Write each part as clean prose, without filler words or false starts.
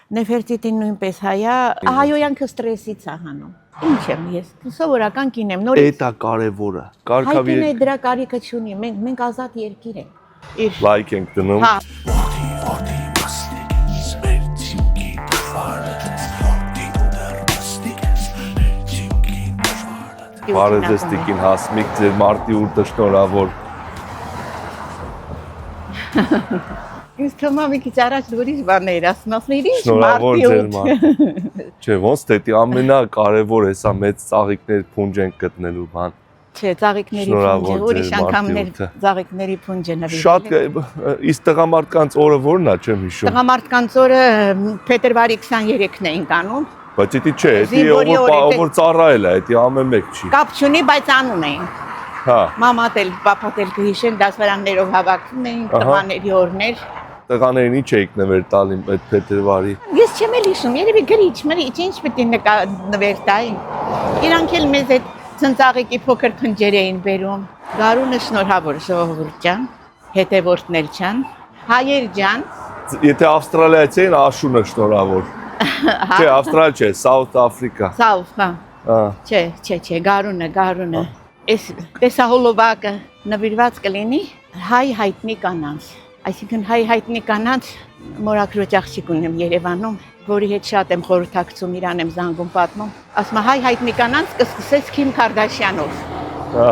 Նեֆերտիտին նույնպես հայա, հայոյանքը ստրեսից է հանում։ Ինչ եմ ես, սովորական կին եմ, նորից։ Դա կարևորը։ Հայկին է դրա կարիքը չունի, մենք ազատ երկիր ենք։ Լայք ենք դնում։ Հա։ Բարեզեստիկին հասմիկ ձեր մարտի ուրտը շնորհավոր։ Ինձ թվում է մի քիչ առաջ ուրիշ բաներ ասում ինչ շնորհավոր մարտի ձեր մարդ։ Չէ, ոնց թե ամենակարևորը հեսա մեծ ծաղիկներ փունջ ենք գտնելու բան։ Չէ, ծաղիկների փունջը, ուրիշ անգամներ ծաղիկների փունջը նվիրել։ Շատ իսկ տղամարդկանց օրը ո՞րն է, չեմ հիշում։ Տղամարդկանց օրը փետրվարի 23-ն էին անում։ Բայց դա չէ, դա որ ծառայել է, դա ամեն մեկ չի։ Կապ չունի, բայց անում էին։ Հա։ Մաման էլ, պապան էլ կհիշեն, դասարաններով հավաքվում էին տղաների օրներ։ Տղաներին ինչ էիք նվեր տալի այդ փետրվարի։ Ես չեմ էլ հիշում, երևի գրիչ, ինչ պետք է նվեր տային։ Իրանք էլ մեզ այդ ծնծաղիկի փոքր փնջեր էին բերում։ Գարունը շնորհավոր ժողովուրդ ջան, հետևորդներ ջան, հայեր ջան։ Եթե Ավստրալիայից էին, Աշունը շնորհավոր։ Չէ, Ավստրալիա չէ, South Africa։ South, հա։ Չէ, գարունը։ Այս տեսահոլովակը նվիրված կլինի հայ հայտնի կանանց։ Այսինքն հայ հայտնի կանանց մորաքրոջ աղջիկ ունեմ Երևանում, որի հետ շատ եմ խորհրդակցում, իրան եմ զանգում պատմում։ Ասում հայ հայտնի կանանց կսկսես Քիմ Քարդաշյանով։ Հա։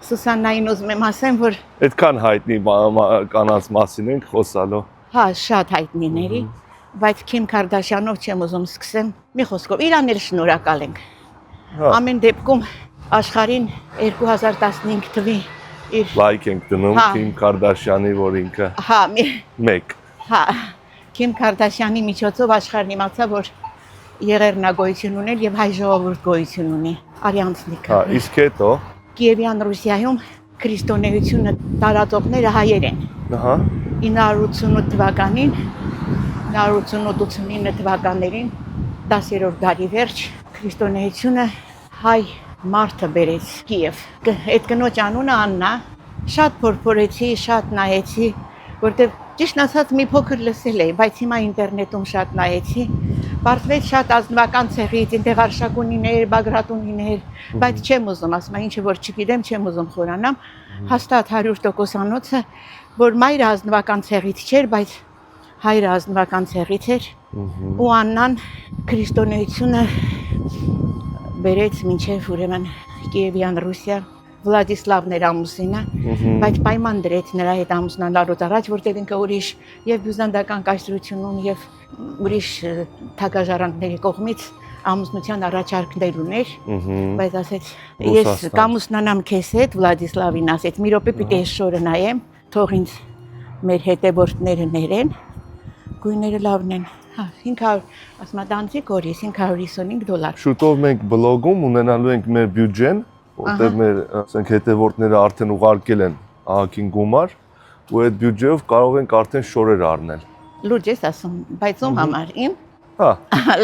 Սուսաննային ուզում եմ ասեմ, որ այդքան հայտնի կանանց մասին ենք խոսալու։ Հա, շատ հայտնիների, բայց Քիմ Քարդաշյանով չեմ ուզում սկսեմ։ Մի խոսքով, իրան էլ շնորհակալ ենք։ Ամեն դեպքում աշխարհին 2015 թվի իր լայք ենք դնում Քիմ Քարդաշյանի, որ ինքը մեկ։ Հա, Քիմ Քարդաշյանի միջոցով աշխարհն իմացավ, որ եղերնա գոյություն ունել եւ հայ ժողովուրդ գոյություն ունի։ Արյանցնիկը։ Հա, իսկ հետո Կիևյան Ռուսիայում քրիստոնեությունը տարածողները հայեր են։ Ահա։ 988 թվականին 988-89 թվականներին 10-րդ դարի վերջ քրիստոնեությունը հայ մարդը բերեց Կիև։ Այդ կնոջ անունը Աննա, շատ փորփորեցի, շատ նայեցի, որտեղ ճիշտ ասած մի փոքր լսել էի, բայց հիմա ինտերնետում շատ նայեցի, բարդվեց շատ ազնվական ցեղից, այնտեղ արշակունիներ, բագրատունիներ, բայց չեմ ուզում, ասում եմ, ինչը որ չգիտեմ, չեմ ուզում խորանամ, հաստատ 100%-անոցը, որ մայրը ազնվական ցեղից չէր, բայց հայրը ազնվական ցեղից էր, ու Աննան քրիստոնեությունը բերեց մինչև ուրեմն Կիևյան Ռուսիա, Վլադիսլավն էր ամուսինը, բայց պայման դրեց նրա հետ ամուսնանալուց առաջ, որտեղ ինքը ուրիշ եւ բյուզանդական կայսրությունում եւ ուրիշ թագաժարանքների կողմից ամուսնության առաջարկներ ուներ, բայց ասեց ես կամուսնանամ քեզ հետ, Վլադիսլավին ասեց, մի րոպե պիտի ես շորը նայեմ, թող ինձ մեր հետևորդները ներեն, գույները լավն են։ 500, ասма դանցիկ օրիս $555։ Շուտով մենք բլոգում ունենալու ենք մեր բյուջեն, որտեղ մեր, ասենք, հետևորդները արդեն ուղարկել են ահագին գումար, ու այդ բյուջեով կարող ենք արդեն շորեր առնել։ Լուրջ ես ասում, բայց ում համար իմ։ Հա։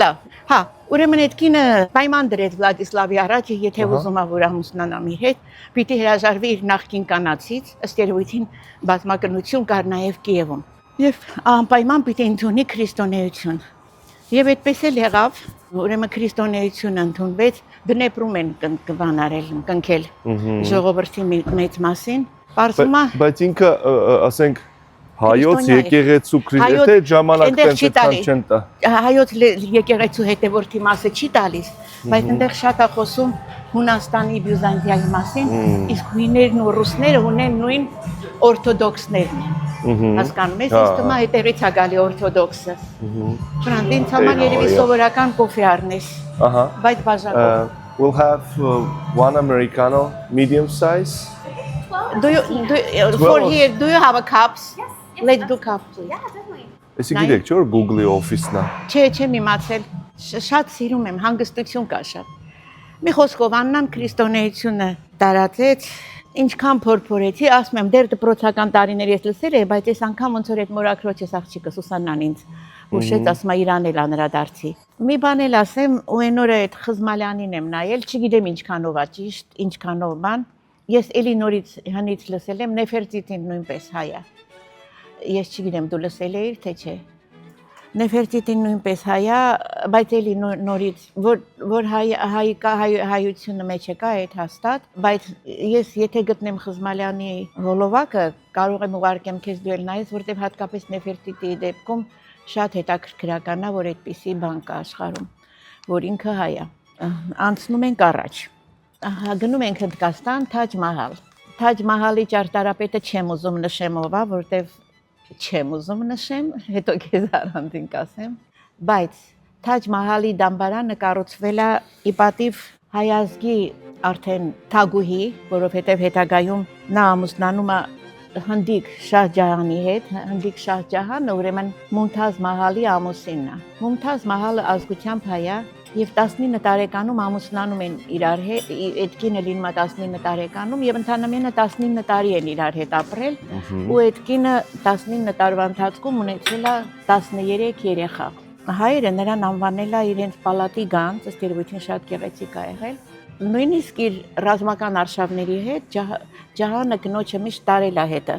Լավ։ Հա, ուրեմն այդ կինը պայման դրեց Վլադիսլավի առաջ, եթե ուզում է որ ամուսնանամ իր հետ, պիտի հրաժարվի իր նախկին կանացից, ըստ երևույթին բազմակնություն կար նաև Կիևում։ Եվ անպայման պիտի ընդունի քրիստոնեություն։ Եվ այդպես էլ եղավ, ուրեմն քրիստոնեությունը ընդունվեց, Դնեպրում են կվանարել, կնքել ժողովրդի մեծ մասին։ Բայց ինքը, ասենք, հայոց եկեղեցու քրիստոնյա ժամանակ տենց չեն տա։ Հայոց եկեղեցու հետևորդի մասը չի տալիս, բայց այնտեղ շատ է խոսում Հունաստանի, Բյուզանդիայի մասին, իսկ հույներն ու ռուսները ունեն նույն օրթոդոքսներն են։ Հասկանում ես, ես թվում է հետևից է գալի օրթոդոքսը։ Ֆրանտ, ինձ համար երևի սովորական կոֆե առնես, բայց բաժակով։ We'll have one Americano, medium size. For here, do you have a cups? Yes. Let's do cups, please. Yeah, definitely. Εσύ գիտեք չէ՞ որ Google-ի օֆիսն է։ Չէ, չեմ իմացել։ Շատ սիրում եմ, հանգստություն կա շատ։ Մի խոսքով Աննան քրիստոնեությունը տարածեց, ինչքան փորփորեցի, ասում եմ, դեռ դպրոցական տարիներ ես լսել եմ, բայց այս անգամ ոնց որ այդ մորաքրոջս աղջիկը Սուսաննան ինձ ուշեց, ասում է Իրան էլ անդրադարձի։ Մի բան էլ ասեմ, ու այն օրը այդ Խզմալյանին եմ նայել, չգիտեմ ինչքանով է ճիշտ, ինչքանով բան։ Ես էլի նորից հնից լսել եմ, Նեֆերտիտին նույնպես հայ է։ Ես չգիտեմ դու լսել էիր թե չէ։ Նեֆերտիտին նույնպես հայա, բայց էլի նորից, որ հայությունը մեջ է կա այդ հաստատ, բայց ես եթե գտնեմ Խզմալյանի հոլովակը, կարող եմ ուղարկեմ քեզ դու էլ նայես, որտեղ հատկապես Նեֆերտիտի դեպքում շատ հետաքրքրական է, որ այդպիսի բան կա աշխարհում, որ ինքը հայ է։ Անցնում ենք առաջ։ Գնում ենք Հնդկաստան, Թաջ Մահալ։ Թաջ Մահալի ճարտարապետը չեմ ուզում նշեմ ով է, որտեղ չեմ ուզում նշեմ, հետո քեզ առանձին կասեմ, բայց Թաջ Մահալի դամբարանը կառուցվել է ի պատիվ հայ ազգի արդեն թագուհի, որովհետև հետագայում նա ամուսնանում է Հնդիկ Շահ Ջահանի հետ, Հնդիկ Շահ Ջահանը ուրեմն Մումթազ Մահալի ամուսինն է։ Մումթազ Մահալը ազգությամբ հայ է եւ 19 տարեկանում ամուսնանում են իրար հետ, այդ կինը լինում է 19 տարեկանում եւ ընդհանրապես 19 տարի են իրար հետ ապրել ու այդ կինը 19 տարվա ընթացքում ունեցել է 13 երեխա։ Հայերը նրան անվանել է իրենց պալատի գանձ, ըստ երևույթին շատ գեղեցիկ է եղել։ Նույնիսկ իր ռազմական արշավների հետ Ջահանը կնոջը միշտ տարել է հետը։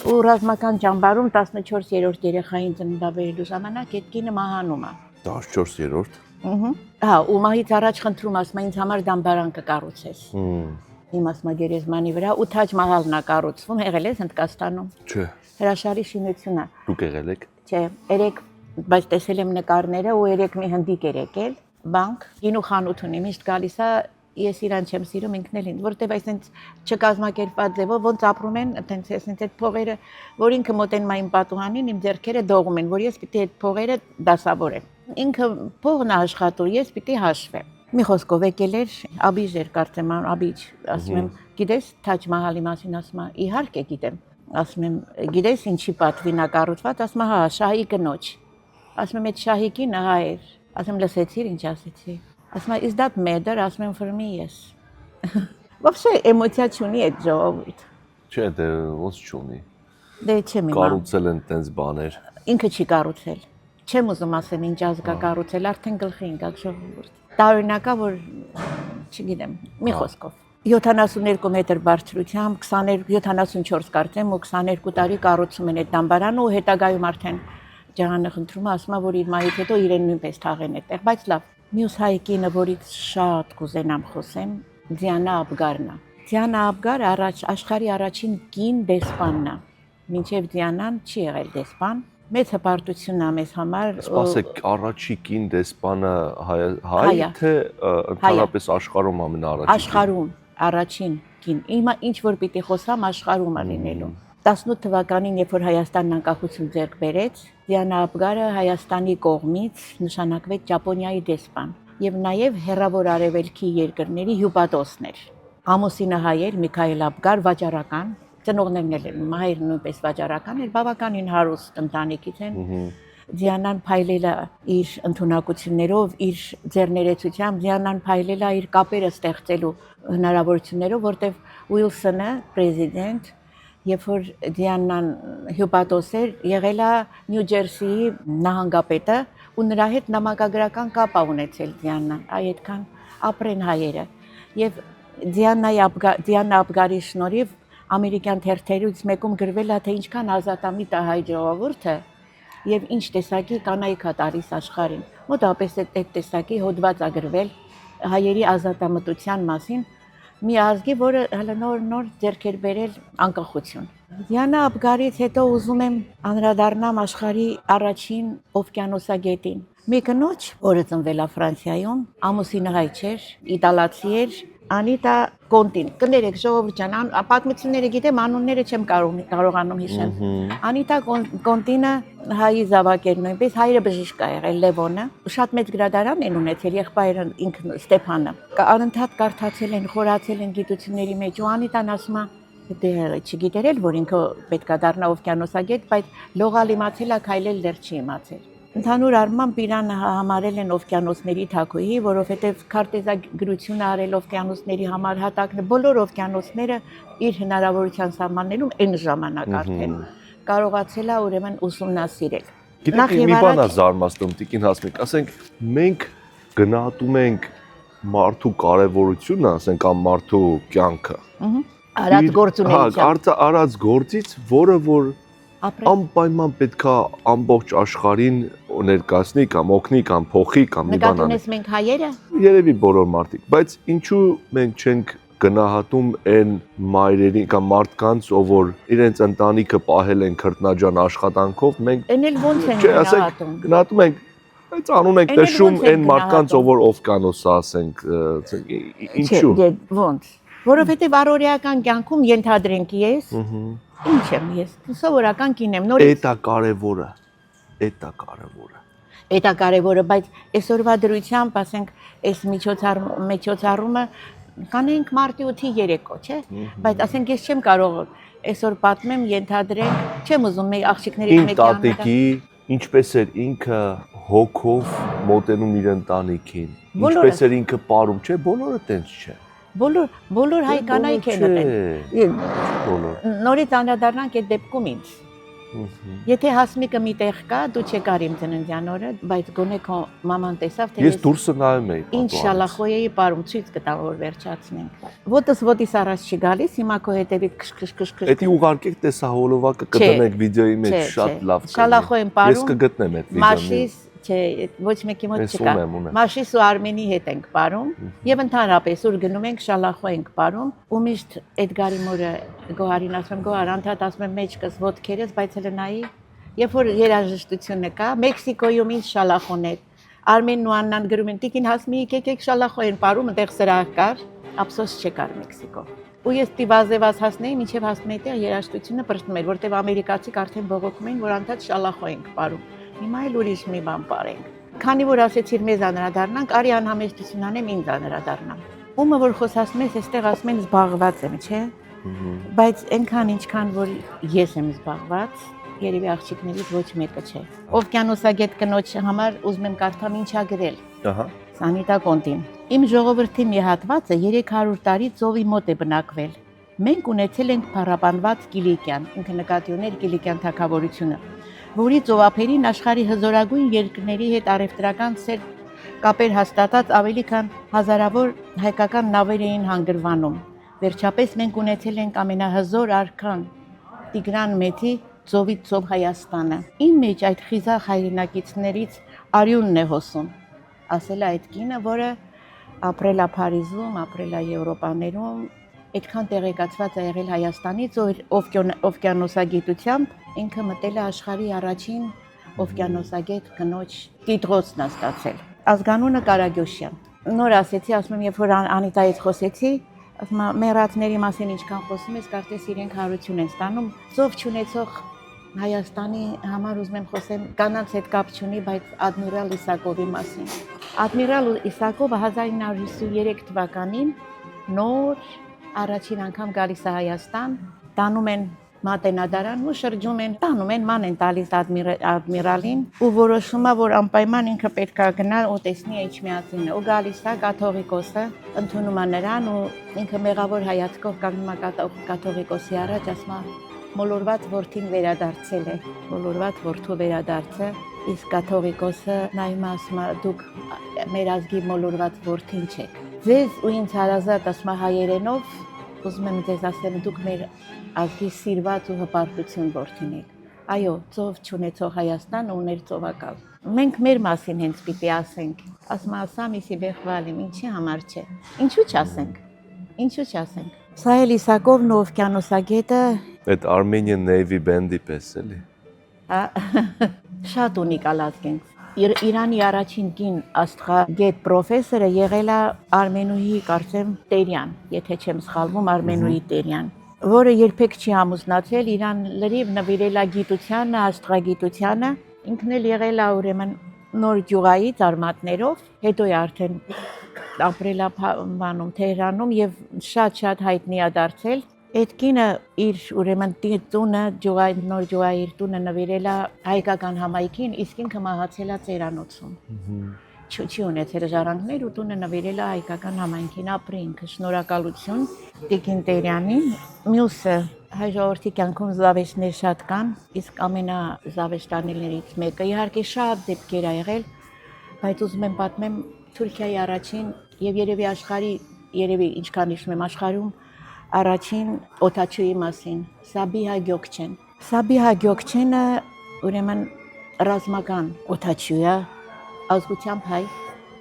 Ու ռազմական ճամբարում 14-րդ երեխային ծննդաբերելու ժամանակ այդ կինը մահանում է։ 14-րդ։ Հա, ու մահից առաջ խնդրում ասում ինձ համար դամբարան կկառուցես։ Իմ ասма գերեզմանի վրա ու Թաջ Մահալն է կառուցվում, եղել ես Հնդկաստանում։ Չէ։ Հրաշալի շինություն է։ Դուք եղել եք։ Չէ, երեք, բայց տեսել եմ նկարները ու երեք մի հնդիկ էր եկել, բանկ, գինու խանութ ունի, միշտ գալիս է, ես իրան չեմ սիրում, ինքն էլ ինձ, որտեվ այսինքն չկազմակերպված ձևով ոնց ապրում են, այտենց այսինքն այդ փողերը, որ ինքը մոտենում է իմ պատուհանին, իմ ձեռքերը դողում են, որ ես պիտի այդ փողերը դասավորեմ։ Ինքը փողն աշխատում, ես պիտի հաշվեմ։ Մի խոսքով եկել էր, Աբիջ էր կարծեմ, Աբիջ, ասում եմ, գիտես Թաջ Մահալի մասին, ասում եմ, իհարկե գիտեմ, ասում եմ, գիտես ինչի պատվին է կառուցված, ասում եմ, հա, շահի կնոջ։ Ասում եմ, այդ շահի կինը հայ էր։ Ասում եմ, լսեցիր ինչ ասեցի։ Ասում եմ, is that matter, ասում եմ, for me, yes։ Вообще էմոցիա չունի այդ ժողովուրդ։ Չէ, դե ոնց չունի։ Դե չեմ իմանում։ Կառուցել են տենց բաներ։ Ինքը չի կառուցել։ Չեմ ուզում ասեմ ինչ ազգա կառուցել, արդեն գլխի ընկած ժողովուրդ։ Տարօրինակա, որ չգիտեմ, մի խոսքով 72 մետր բարձրությամբ, 74 կարծեմ ու 22 տարի կառուցում են այդ դամբարանը ու հետագայում արդեն Ջահանը խնդրում է, ասում է, որ իր մայից հետո իրեն նույնպես թաղեն այդտեղ, բայց լավ։ Մյուս հայ կինը, որից շատ կուզենամ խոսեմ, Դիանա Աբգարն է։ Դիանա Աբգարը աշխարհի առաջին կին դեսպանն է։ Մինչև Դիանան չի եղել դեսպան։ Մեծ հպարտություն է մեզ համար։ Սպասեք, առաջի կին դեսպանը հայ թե ընդհանրապես աշխարհում ամենաառաջին։ Աշխարհում առաջին կին։ Հիմա ինչ որ պիտի խոսամ աշխարհում է լինելու։ 18 թվականին, երբ որ Հայաստանն անկախություն ձեռք բերեց, Դիանա Աբգարը Հայաստանի կողմից նշանակվեց Ճապոնիայի դեսպան եւ նաեւ հեռավոր արևելքի երկրների հյուպատոսն էր։ Ամուսինը հայ էր, Միքայել Աբգար, վաճառական, ծնողներն էլ մայրն նույնպես վաճառական էր, բավականին հարուստ ընտանիքից են։ Դիանան փայլել է իր ընդունակություններով, իր ձեռներեցությամբ, Դիանան փայլել է իր կապերը ստեղծելու հնարավորություններով, որտեղ Ուիլսոնը, պրեզիդենտ, երբ որ Դիանան հյուպատոս էր, եղել է Նյու Ջերսիի նահանգապետը ու նրա հետ նամակագրական կապ ունեցել Դիանան, այդքան ապրեն հայերը։ Եվ Դիանա Աբգարի շնորհիվ ամերիկյան թերթերից մեկում գրվել է, թե ինչքան ազատամիտ է հայ ժողովուրդը եւ ինչ տեսակի կանայք է տալիս աշխարհին։ Մոտավորապես այդ տեսակի հոդված է գրվել հայերի ազատամտության մասին, մի ազգի, որը հələ նոր ձեռք էր բերել անկախություն։ Դիանա Աբգարից հետո ուզում եմ անդրադառնամ աշխարհի առաջին օվկիանոսագետին։ Մի կնոջ, որը ծնվել է Ֆրանսիայում, ամուսինը հայ չէր, իտալացի էր, Անիտա Կոնտին։ Կներեք ժողովուրդ ջան, պատմությունները գիտեմ, անունները չեմ կարողանում հիշել։ Անիտա Կոնտինը հայի զավակ էր նույնպես, հայրը բժիշկ է եղել, Լևոնը։ Շատ մեծ գրադարան են ունեցել, եղբայրը ինքն Ստեփանը։ Անընդհատ կարդացել են, խորացել են գիտությունների մեջ ու Անիտան ասում է, դե չգիտեր էլ, որ ինքը պետքա դառնա օվկիանոսագետ, բայց լողալ իմացել է, քայլել դեռ չի իմացել։ Ընդհանուր առմամբ իրան համարել են օվկիանոսների թագուհի, որովհետև քարտեզագրություն արել օվկիանոսների համար հատակն բոլոր օվկիանոսները իր հնարավորության սահմաններում այն ժամանակ արդեն կարողացել է ուրեմն ուսումնասիրել։ Գիտեք, մի բան է զարմացնում, Տիկին Հասմիկ, ասենք մենք գնահատում ենք մարդու կարևորությունը, ասենք կամ մարդու կյանքը։ Արած գործունեությամբ։ Հա, արած գործից, որը որ ապրել։ Անպայման պետքա ամբողջ աշխարհին ներկայացնի կամ օգնի կամ փոխի կամ մի բան Նկատի անի։ ունես մենք հայերը։ Երևի բոլոր մարդիկ, բայց ինչու մենք չենք գնահատում այն մայրերի կամ մարդկանց, ով որ իրենց ընտանիքը պահել են քրտնաջան աշխատանքով, մենք Էն էլ ոնց են չէ, ասենք գնահատում։ գնահատում ենք, բայց անում ենք Էն էլ նշում ոնց են այն մարդկանց, ով որ օվկիանոսը ասենք, ինչու։ Չէ, ոնց։ Որովհետև առօրեական կյանքում ենթադրենք ես, ինչ եմ ես, սովորական կին եմ, նորից Էտա կարևորը, էտա կարևորը։ Էտա կարևորը, բայց այսօրվա դրությամբ, ասենք, այս միջոցառումը կանենք մարտի 8-ի երեկո, չէ՞։ Բայց ասենք ես չեմ կարող այսօր պատմեմ, ենթադրենք, չեմ ուզում մեր աղջիկների Իմ տատիկի ինչպես էր ինքը հոգով մոտենում իր ընտանիքին, ինչպես էր ինքը ապարում, չէ, բոլորը տենց չէ։ Բոլոր հայ կանայք են այդտեղ։ Բոլոր։ Նորից անդրադառնանք այդ դեպքում ինձ։ Եթե հասմիկը մի տեղ կա, դու չեկար իմ ծննդյան օրը, բայց գոնե քո մաման տեսավ, թե Ես դուրսը նայում էի։ ինչ շալախոյ էի ապարում, ցույց կտամ, որ վերջացնենք։ Ոտս առաջ չի գալիս, հիմա քո հետևից քշ։ Էդի ուղարկեք տեսա հոլովակը կդնեք վիդեոյի մեջ, շատ լավ կլինի։ Շալախոյ եմ ապարում։ Ես կգտնեմ այդ վիդեոն։ Մաշիս, չէ, ոչ մեկի մոտ չկա։ Մաշիս ու Արմենի հետ ենք ապարում եւ ընդհանրապես ուր գնում ենք շալախոյ ենք ապարում ու միշտ Էդգարի մորը Գոհարին ասում Գոհար անդադ ասում եմ մեջքս ոտքերս, բայց հələ նայի երբ որ երաժշտությունը կա Մեքսիկոյում ինչ շալախոներ Արմենն ու Աննան գրում են տիկին հասմի եկեք շալախոյ են ապարում այնտեղ սրահ կար ափսոս չկար Մեքսիկո ու ես տիվազեվազ հասնեի մինչև հասնեի այդտեղ երաժշտությունը բրտում էր որտեվ ամերիկացիք արդեն բողոքում էին որ անդադ շալախոյ ենք ապարում հիմա էլ ուրիշ մի բան ապարենք քանի որ ասեցիր մեզ անդրադառնանք արի անհամեստություն անեմ ինձ անդրադառնամ ումը որ խոսացնում ես այստեղ ասում են զբաղված եմ չէ բայց այնքան ինչքան որ ես եմ զբաղված երևի աղջիկներից ոչ մեկը չէ օվկիանոսագետ կնոջ համար ուզում եմ կարդամ ինչա գրել ահա Սանիտա Կոնտին Իմ ժողովրդի մի հատվածը 300 տարի ծովի մոտ է բնակվել մենք ունեցել ենք փառաբանված Կիլիկիան ինքը նկատի ուներ Կիլիկյան թագավորությունը որի ծովափերին աշխարհի հզորագույն երկրների հետ առևտրական սեր կապեր հաստատած ավելի քան հազարավոր հայկական նավեր էին հանգրվանում վերջապես մենք ունեցել ենք ամենահզոր արքան Տիգրան Մեծի ծովից ծով Հայաստանը իմ մեջ այդ խիզախ հայրենակիցներից արյունն է հոսում ասել է այդ կինը որը ապրել է Փարիզում ապրել է Եվրոպաներում այդքան տեղեկացված է եղել Հայաստանից օվկիանոսագիտությամբ ինքը մտել է աշխարհի առաջին օվկիանոսագետ կնոջ տիտղոսն է ստացել ազգանունը Կարագյոշյան նոր ասեցի ասում եմ երբ որ Անիտայից խոսեցի ասում եմ մեռածների մասին ինչքան խոսում ես կարծես իրենք հարություն են ստանում ծով չունեցող Հայաստանի համար ուզում եմ խոսեմ կանանց հետ կապ չունի բայց Ադմիրալ Իսակովի մասին Ադմիրալ Իսակովը 1953 թվականին նոր առաջին անգամ գալիս է Հայաստան տանում են մատենադարան ու շրջում են տանում են ման են տալիս ադմիրալին ու որոշում է որ անպայման ինքը պետք է գնա ու տեսնի Էջմիածինը ու գալիս է կաթողիկոսը ընդունում է նրան ու ինքը մեղավոր հայացքով կանգնում է կաթողիկոսի առաջ ասում է մոլորված որդին վերադարձել է մոլորված որդու վերադարձը իսկ կաթողիկոսը նայում է ասում է դուք մեր ազգի մոլորված որդին չեք ձեզ ու ինձ հարազատ ասում է հայերենով ուզում եմ ձեզ ասեմ դուք մեր ազգի սիրված ու հպարտություն որդին եք այո ծով չունեցող Հայաստանը ուներ ծովակալ մենք մեր մասին հենց պիտի ասենք ասում է ասամիսի բեղվալիմ ինչի համար չէ ինչու չասենք սա էլ Իսակովն ու օվկիանոսագետը այդ Armenian Navy Band-ի պես էլի շատ ունիկալ ազգ ենք Իրանի առաջին կին աստղագետ պրոֆեսորը եղել է Արմենուհի կարծեմ Տերյան, եթե չեմ սխալվում Արմենուհի Տերյան, որը երբեք չի ամուսնացել, իրան լրիվ նվիրել է գիտությանը, աստղագիտությանը, ինքն էլ եղել է ուրեմն նոր գյուղայից արմատներով, հետո է արդեն ապրել է բանում Թեհրանում եւ շատ հայտնի է դարձել Այդ կինը իր ուրեմն տունը նոր ջուայիր տունը նվիրել է հայկական համայնքին, իսկ ինքը մահացել է ծերանոցում։ Չի ունեցել ժառանգներ ու տունը նվիրել է հայկական համայնքին ապրի ինքը շնորհակալություն Տիկին Տերյանին։ Մյուսը հայ ժողովրդի կյանքում զավեշտներ շատ կան, իսկ ամենազավեշտանելներից մեկը իհարկե շատ դեպքեր ա եղել, բայց ուզում եմ պատմեմ Թուրքիայի առաջին եւ երևի աշխարհի ինչքան հիշում եմ աշխարհում առաջին օդաչուի մասին Սաբիհա Գյոքչեն Սաբիհա Գյոքչենը ուրեմն ռազմական օթաչու է, ազգությամբ հայ,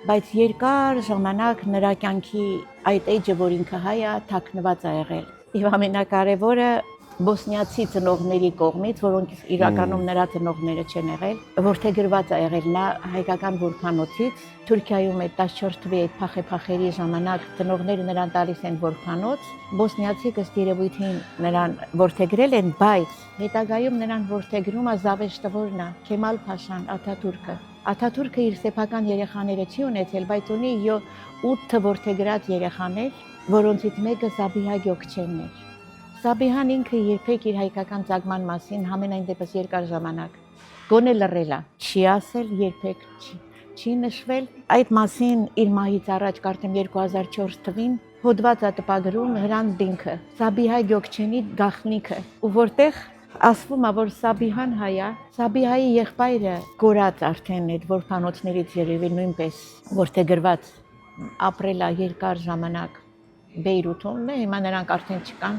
բայց երկար ժամանակ նրա կյանքի այդ էջը, որ ինքը հայ է, թաքնված է եղել։ Եվ ամենակարևորը բոսնիացի ծնողների կողմից, որոնք իրականում նրա ծնողները չեն եղել, որդեգրված է եղել նա հայկական որբանոցից, Թուրքիայում այդ 14 թվականի այդ փախերի ժամանակ ծնողները նրան տալիս են որբանոց, բոսնիացի ըստ երևույթին նրան որդեգրել են, բայց հետագայում նրան որդեգրում է զավեշտվորն է, Քեմալ Փաշան, Աթաթուրքը։ Աթաթուրքը իր սեփական երեխաները չի ունեցել, բայց ունի 8 որդեգրած երեխաներ, որոնցից մեկը Սաբիհա Գյոքչենն էր։ Սաբիհան ինքը երբեք իր հայկական ծագման մասին համենայն դեպս երկար ժամանակ գոնե լռել է, չի ասել, երբեք չի նշվել։ Այդ մասին իր մահից առաջ կարծեմ 2004 թվին հոդված է տպագրում Հրանտ Դինքը, Սաբիհա Գյոքչենի գաղտնիքը, ու որտեղ ասվում է, որ Սաբիհան հայ է, Սաբիհայի եղբայրը կորած արդեն այդ որբանոցներից երևի նույնպես որդեգրված ապրել է երկար ժամանակ Բեյրութում, հիմա նրանք արդեն չկան,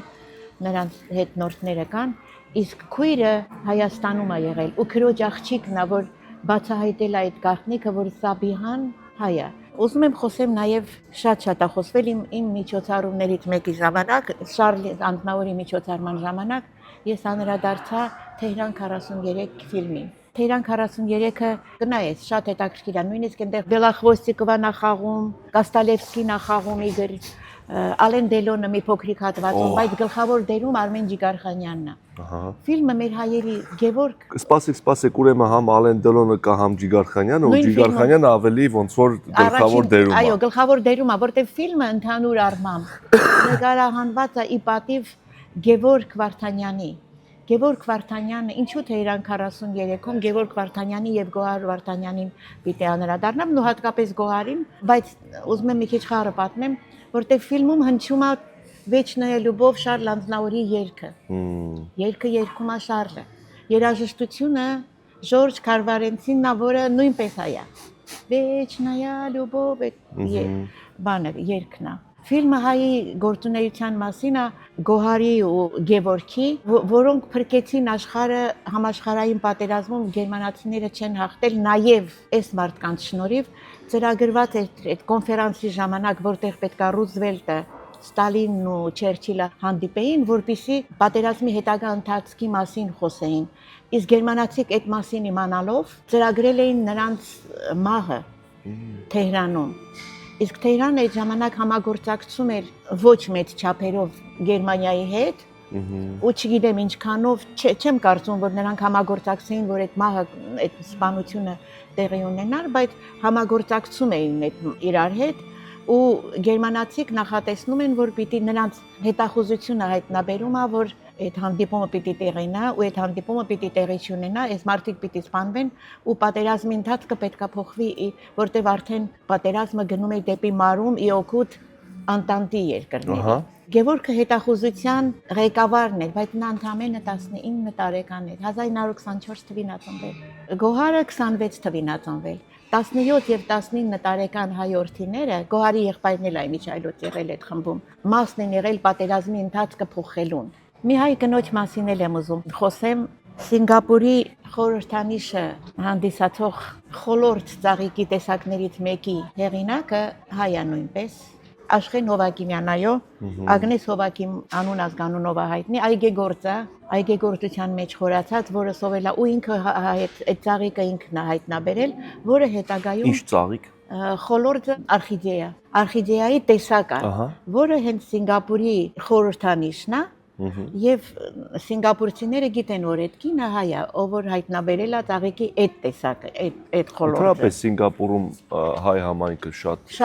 նրանց հետնորդները կան, իսկ քույրը Հայաստանում է եղել ու քրոջ աղջիկն է, որ բացահայտել է այդ գաղտնիքը, որ Սաբիհան հայ է։ Ուզում եմ խոսեմ նաև շատ է խոսվել իմ միջոցառումներից մեկի ժամանակ, Շարլ Անտնավորի միջոցառման ժամանակ ես անդրադարձա Թեհրան 43 ֆիլմին։ Թեհրան 43-ը կնայես, շատ հետաքրքիր է, նույնիսկ այնտեղ Բելախվոստիկովա նախաղում, Կաստալևսկին նախաղում Իգոր Ալեն Դելոնը մի փոքրիկ հատվածում, բայց գլխավոր դերում Արմեն Ջիգարխանյանն է։ Ֆիլմը մեր հայերի Գևորգ։ Սպասեք, ուրեմն համ Ալեն Դելոնը կա, համ Ջիգարխանյանը, ու Ջիգարխանյանը ավելի ոնց որ գլխավոր դերում է։ Այո, գլխավոր դերում է, որտեղ ֆիլմը ընդհանուր առմամբ նկարահանված է ի պատիվ Գևորգ Վարդանյանի։ Գևորգ Վարդանյանը, ինչու Թեհրան 43-ում Գևորգ Վարդանյանի եւ Գոհար Վարդանյանին պիտի անդրադառնամ, ու հատկապես Գոհարին, բայց ուզում եմ մի քիչ խաղը պատմեմ, որտեղ ֆիլմում հնչում է Վեչնոյե լյուբով Շարլ Անտնավորի երգը։ Երգը երգում է Շարլը։ Երաժշտությունը Ժորժ Քարվարենցինն է, որը նույնպես հայ է։ Վեչնոյե լյուբով բանը երգն է։ Ֆիլմը հայի գործունեության մասին է Գոհարի ու Գևորգի, որոնք փրկեցին աշխարհը համաշխարհային պատերազմում գերմանացիները չեն հաղթել, նաև այս մարդկանց շնորհիվ ծրագրված էր այդ կոնֆերանսի ժամանակ, որտեղ պետքա Ռուզվելտը, Ստալինն ու Չերչիլը հանդիպեին, որպեսզի պատերազմի հետագա ընթացքի մասին խոսեին։ Իսկ գերմանացիք այդ մասին իմանալով ծրագրել էին նրանց մահը Թեհրանում։ Իսկ Թեհրանը այդ ժամանակ համագործակցում էր ոչ մեծ չափերով Գերմանիայի հետ, ու չգիտեմ ինչքանով, չեմ կարծում, որ նրանք համագործակցեին, որ այդ մահը, այդ սպանությունը տեղի ունենար, բայց համագործակցում էին իրար հետ, ու գերմանացիք նախատեսնում են, որ պիտի նրանց հետախուզությունը հայտնաբերում է, որ այդ հանդիպումը պիտի տեղի ունենա, ու այդ հանդիպումը պիտի տեղի չունենա, այս մարդիկ պիտի սպանվեն, ու պատերազմի ընթացքը պետքա փոխվի, որտեղ արդեն պատերազմը գնում է դեպի մարում ի օգուտ Անտանտի երկրների։ Գևորգը հետախուզության ղեկավարն էր, բայց նա ընդամենը 19 տարեկան էր, 1924 թվին է ծնվել։ Գոհարը 26 թվին է ծնվել։ 17 եւ 19 տարեկան հայ որդիները, Գոհարի եղբայրն էլ այմիջայլոց եղել այդ խմբում, մասն են եղել պատերազմի ընթացքը փոխելուն։ Մի հայ կնոջ մասին էլ եմ ուզում խոսեմ, Սինգապուրի խորհրդանիշը հանդիսացող խոլորտ ծաղիկի տեսակներից մեկի հեղինակը հայ է նույնպես, Աշխեն Հովակիմյան, այո, Ագնես Հովակիմ անուն ազգանունով հայտնի, այգեգործության մեջ խորացած, որը սովել է, ու ինքը այդ ծաղիկը ինքն է հայտնաբերել, որը հետագայում Ինչ ծաղիկ։ խոլորտը արխիդեայի տեսակ է, որը հենց Սինգապուրի խորհրդանիշն է, եւ սինգապուրցիները գիտեն, որ այդ կինը հայ է, ով որ հայտնաբերել է ծաղիկի այդ տեսակը, այդ խոլորտը։ Ընդհանրապես Սինգապուրում հայ համայնքը շատ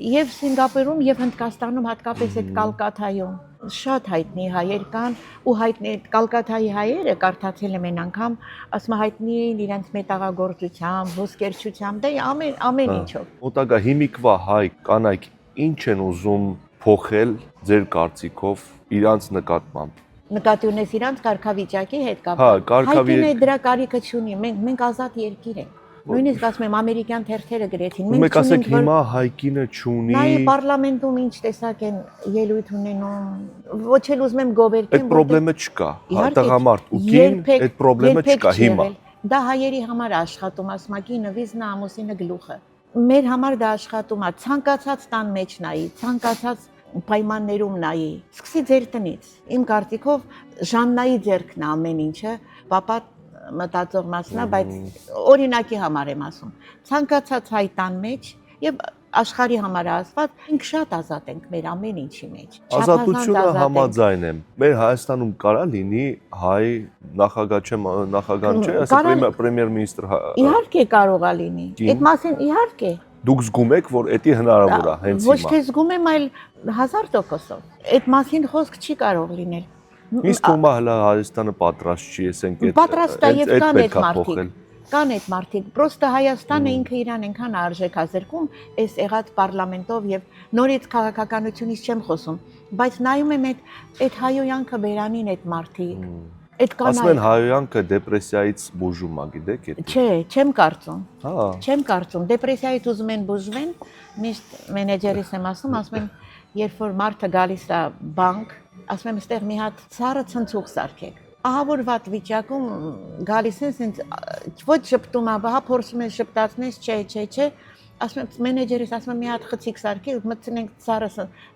եւ Սինգապուրում եւ Հնդկաստանում, հատկապես այդ Կալկաթայում շատ հայտնի հայեր կան, ու հայտնի Կալկաթայի հայերը կարդացել եմ այն անգամ, ասում հայտնի իրենց մետաղագործությամբ, ոսկերչությամբ, դե ամեն ինչով։ Մոտակա հիմիկվա հայ կանայք ինչ են ուզում փոխել ձեր կարծիքով իրանց նկատմամբ։ Նկատի ունես իրանց կարգավիճակի հետ կապ։ Հա, կարգավիճակի։ Հայտնի դրա կարիքը չունի, մենք ազատ երկիր ենք։ Նույնիսկ ասում եմ ամերիկյան թերթերը գրեցին։ Մենք ասենք հիմա հայկինը չունի։ Նայ պարլամենտում ինչ տեսակ են ելույթ ունենում։ Ոչ էլ ուզում եմ գովերքեմ, Այդ խնդրեմը չկա։ Տղամարդ ու կին այդ խնդրեմը չկա հիմա։ Դա հայերի համար աշխատում, ասում ա կինը վիզնա ամուսինը գլուխը։ Մեր համար դա աշխատում է, ցանկացած տան մեջ նայի, ցանկացած պայմաններում նայի։ Սկսի ձեր տնից։ Իմ կարծիքով Ժաննայի ձեռքն է ամեն ինչը, պապա մտածող մասնա, բայց օրինակի համար եմ ասում։ Ցանկացած հայ տան մեջ եւ աշխարհի համար ասված, մենք շատ ազատ ենք մեր ամեն ինչի մեջ։ Ազատությունը համաձայն եմ։ Մեր Հայաստանում կարա լինի հայ նախագահ չէ, ասենք պրեմիեր մինիստր։ Իհարկե կարող է լինի։ Այդ մասին իհարկե։ Դուք զգում եք, որ դա հնարավոր է հենց հիմա։ Ոչ թե զգում եմ, այլ 1000%։ Այդ մասին խոսք չի կարող լինել։ Իսկ ո՞ւմա հլա Հայաստանը պատրաստ չի, ասենք այդ պատրաստ է եւ կան այդ մարդիկ։ Կան այդ մարդիկ, պրոստը Հայաստանը ինքը իրան այնքան արժեք է զրկում այս եղած պարլամենտով եւ նորից քաղաքականությունից չեմ խոսում, բայց նայում եմ այդ հայոյանքը բերանին այդ մարդիկ։ Այդ կանայք։ Ասում են հայոյանքը դեպրեսիայից բուժում է, գիտեք էդ։ Չէ, չեմ կարծում։ Հա։ Չեմ կարծում, դեպրեսիայից ուզում են բուժվեն, միշտ մենեջերիս եմ ասում եմ, երբ որ մարդը գալիս է բանկ, ասում եմ, այստեղ մի հատ ցարը ցնցուղ սարքեք։ Ահա որ վատ վիճակում գալիս են ասենց ոչ շփտում է, հա փորձում են շփտացնես, չէ, ասում եմ մենեջերից ասում եմ մի հատ խցիկ սարքի, մտցնենք ցարը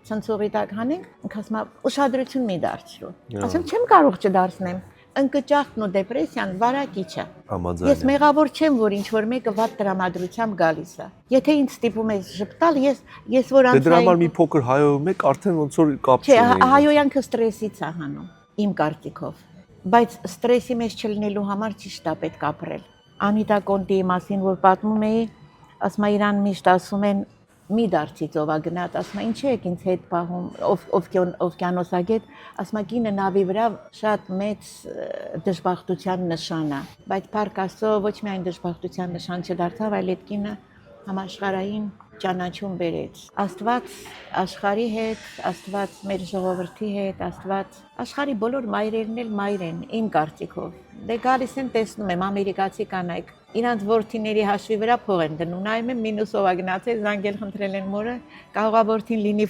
ցնցուղի տակ հանենք, ինքը ասում է ուշադրություն մի դարձրու։ Ասում եմ չեմ կարող չդարձնեմ։ Ընկճախտն ու դեպրեսիան վարակիչ է։ Ես մեղավոր չեմ, որ ինչ որ մեկը վատ տրամադրությամբ գալիս է։ Եթե ինձ ստիպում է շփտալ, ես որ անցայի։ Դրա համար մի փոքր հայոյում եք, արդեն ոնց որ կապ չունի։ Չէ, հայոյանքը ստրեսից է հանում, իմ կարծիքով։ Բայց ստրեսի մեջ չլինելու համար ճիշտ է պետք ապրել։ Անիտա Կոնտիի մասին որ պատմում էի, ասում է իրան միշտ ասում են մի դարձի ծովագնաց, ասում է ինչի եք ինձ հետ պահում, օվկիանոսագետ, ասում է կինը նավի վրա շատ մեծ դժբախտության նշան է, բայց փառք Աստծո ոչ միայն դժբախտության նշան չդարձավ, այլ այդ կինը համաշխարհային ճանաչում բերեց։ Աստված աշխարհի հետ, Աստված մեր ժողովրդի հետ, Աստված աշխարհի բոլոր մայրերն էլ մայր են, իմ կարծիքով։ Դե գալիս են տեսնում եմ ամերիկացի կանայք, իրանց որդիների հաշվի վրա փող են դնում, նայում եմ մինուսով ագնացել, զանգել խնդրել են մորը, կարող է որդին լինի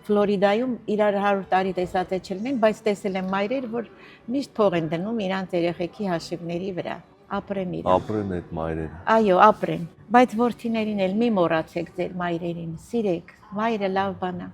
Ֆլորիդայում իրար 100 տարի տեսած է չլինեն, բայց տեսել եմ մայրեր, որ միշտ փող են դնում իրանց երեխեքի հաշիվների վրա։ Ապրեն իրան։ Ապրեն այդ մայրերը։ Այո, ապրեն, բայց որդիներին էլ մի մոռացեք ձեր մայրերին, սիրեք, մայրը լավ բան է։